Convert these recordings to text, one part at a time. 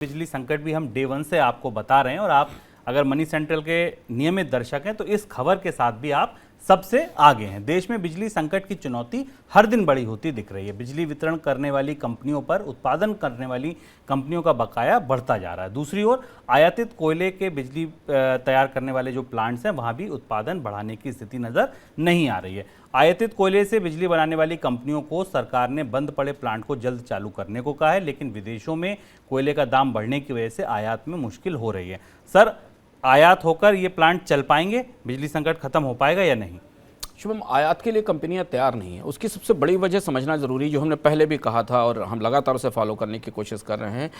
बिजली संकट भी हम डे वन से आपको बता रहे हैं और आप अगर मनी सेंट्रल के नियमित दर्शक हैं तो इस खबर के साथ भी आप सबसे आगे हैं। देश में बिजली संकट की चुनौती हर दिन बड़ी होती दिख रही है। बिजली वितरण करने वाली कंपनियों पर उत्पादन करने वाली कंपनियों का बकाया बढ़ता जा रहा है। दूसरी ओर आयातित कोयले के बिजली तैयार करने वाले जो प्लांट्स हैं वहां भी उत्पादन बढ़ाने की स्थिति नजर नहीं आ रही है। आयातित कोयले से बिजली बनाने वाली कंपनियों को सरकार ने बंद पड़े प्लांट को जल्द चालू करने को कहा है, लेकिन विदेशों में कोयले का दाम बढ़ने की वजह से आयात में मुश्किल हो रही है। सर, आयात होकर ये प्लांट चल पाएंगे? बिजली संकट खत्म हो पाएगा या नहीं? शुभम, आयात के लिए कंपनियां तैयार नहीं है। उसकी सबसे बड़ी वजह समझना जरूरी, जो हमने पहले भी कहा था और हम लगातार उसे फॉलो करने की कोशिश कर रहे हैं।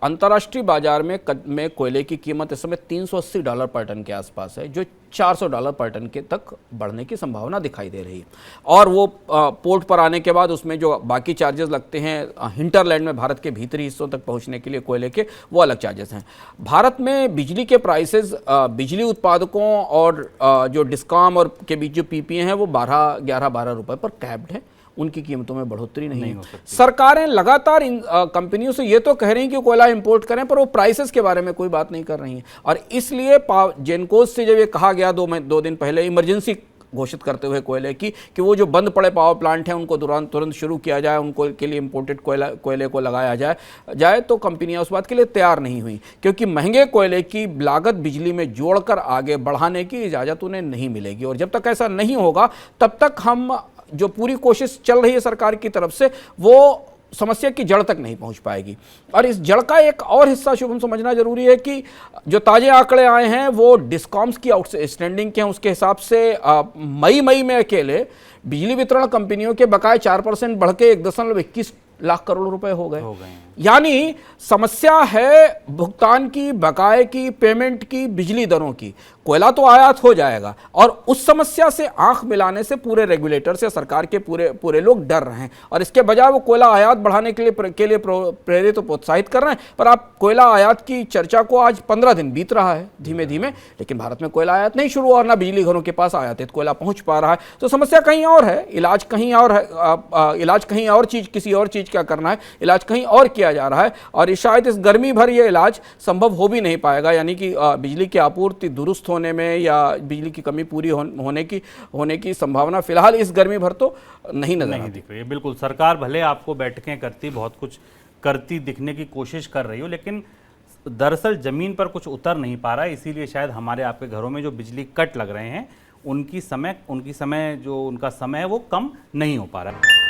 अंतर्राष्ट्रीय बाजार में कोयले की कीमत इस समय $380 पर टन के आसपास है, जो $400 पर टन के तक बढ़ने की संभावना दिखाई दे रही है। और वो पोर्ट पर आने के बाद उसमें जो बाकी चार्जेस लगते हैं हिंटरलैंड में, भारत के भीतरी हिस्सों तक पहुंचने के लिए कोयले के, वो अलग चार्जेस हैं। भारत में बिजली के प्राइसेस बिजली उत्पादकों और जो डिस्कॉम और के बीच जो पीपीए हैं वो 11-12 रुपए पर कैप्ड है। उनकी कीमतों में बढ़ोतरी नहीं हो सकती। सरकारें लगातार इन कंपनियों से ये तो कह रही हैं कि कोयला इंपोर्ट करें, पर वो प्राइसेस के बारे में कोई बात नहीं कर रही हैं। और इसलिए जेनकोस से जब ये कहा गया 2 दिन पहले इमरजेंसी घोषित करते हुए कोयले की, कि वो जो बंद पड़े पावर प्लांट हैं उनको तुरंत शुरू किया जाए, उनको के लिए इंपोर्टेड कोयले को लगाया जाए, तो कंपनियां उस बात के लिए तैयार नहीं हुई, क्योंकि महंगे कोयले की लागत बिजली में जोड़कर आगे बढ़ाने की इजाज़त उन्हें नहीं मिलेगी। और जब तक ऐसा नहीं होगा तब तक हम जो पूरी कोशिश चल रही है सरकार की तरफ से, वो समस्या की जड़ तक नहीं पहुंच पाएगी। और इस जड़ का एक और हिस्सा शुभम समझना जरूरी है कि जो ताजे आंकड़े आए हैं वो डिस्कॉम्स की आउटस्टैंडिंग के हैं। उसके हिसाब से मई में अकेले बिजली वितरण कंपनियों के बकाये 4% बढ़ के 1.21 लाख करोड़ रुपए हो गए। यानी समस्या है भुगतान की, बकाये की, पेमेंट की, बिजली दरों की। कोयला तो आयात हो जाएगा और उस समस्या से आंख मिलाने से पूरे रेगुलेटर से सरकार के पूरे लोग डर रहे हैं, और इसके बजाय वो कोयला आयात बढ़ाने के लिए प्रेरित और प्रोत्साहित कर रहे हैं। पर आप कोयला आयात की चर्चा को आज 15 दिन बीत रहा है धीमे धीमे, लेकिन भारत में कोयला आयात नहीं शुरू और ना बिजली घरों के पास आयातित कोयला पहुंच पा रहा है। तो समस्या कहीं और है, इलाज कहीं और है। इलाज कहीं और चीज, किसी और चीज का करना है, इलाज कहीं और किया जा रहा है। और शायद इस गर्मी भर ये इलाज संभव हो भी नहीं पाएगा, यानी कि बिजली की आपूर्ति दुरुस्त होने में या बिजली की कमी पूरी होने की संभावना फिलहाल इस गर्मी भर तो नहीं नजर दिख रही है। बिल्कुल, सरकार भले आपको बैठकें करती, बहुत कुछ करती दिखने की कोशिश कर रही हो, लेकिन दरअसल जमीन पर कुछ उतर नहीं पा रहा है। इसीलिए शायद हमारे आपके घरों में जो बिजली कट लग रहे हैं उनका समय है वो कम नहीं हो पा रहा है।